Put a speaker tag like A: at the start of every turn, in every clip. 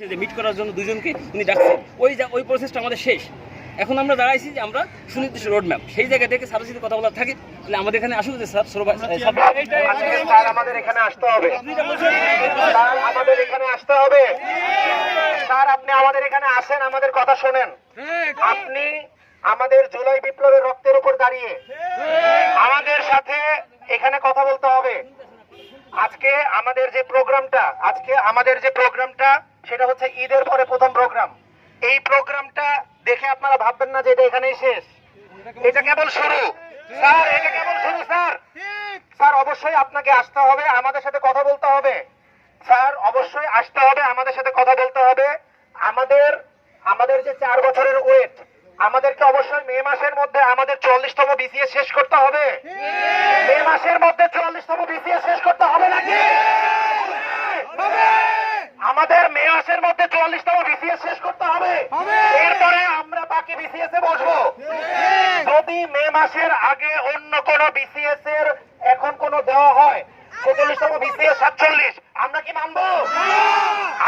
A: যে মিট করার জন্য দুজনকে উনি ডাকছেন, ওই প্রসেসটা আমাদের শেষ। এখন আমরা দাঁড়াইছি যে আমরা সুনির্দিষ্ট রোড ম্যাপ সেই জায়গা থেকে স্যারের সাথে কথা বলা থাকে, তাহলে আমাদের এখানে আসুক যে স্যার
B: স্যার আমাদের এখানে আসতে হবে, স্যার আমাদের এখানে আসতে হবে। স্যার আপনি আমাদের এখানে আসেন, আমাদের কথা শোনেন। আপনি আমাদের জুলাই বিপ্লবের রক্তের উপর দাঁড়িয়ে আমাদের সাথে এখানে কথা বলতে হবে। আজকে আমাদের যে প্রোগ্রামটা সেটা হচ্ছে ঈদের পরে প্রথম প্রোগ্রাম। এই প্রোগ্রামটা দেখে আপনারা ভাববেন না যে এটা এখানেই শেষ, এটা কেবল শুরু। স্যার এটা কেবল শুরু। স্যার অবশ্যই আপনাকে আসতে হবে, আমাদের সাথে কথা বলতে হবে। স্যার অবশ্যই আসতে হবে, আমাদের সাথে কথা বলতে হবে। আমাদের যে 4 বছরের ওয়েট, আমাদেরকে অবশ্যই মে মাসের মধ্যে আমাদের 44তম বিসিএস শেষ করতে হবে। মে মাসের মধ্যে 44তম বিসিএস শেষ করতে হবে নাকি? আমাদের মে মাসের মধ্যে 44তম বিসিএস শেষ করতে হবে। এরপরে আমরা বাকি বিসিএস এ বসবো। যদি মে মাসের আগে অন্য কোন বিসিএস এর এখন কোন দেওয়া হয় 46তম বিসিএস 47, আমরা কি মানবো?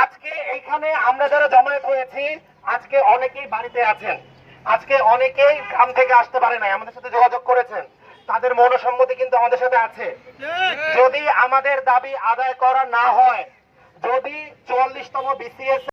B: আজকে এইখানে আমরা যারা জমায়েত হয়েছি, আজকে অনেকেই বাড়িতে আছেন, আজকে অনেকেই গ্রাম থেকে আসতে পারে নাই, আমাদের সাথে যোগাযোগ করেছেন, তাদের মনোসম্মতি কিন্তু আমাদের সাথে আছে। যদি আমাদের দাবি আদায় করা না হয়, যদি 44তম বিসিএস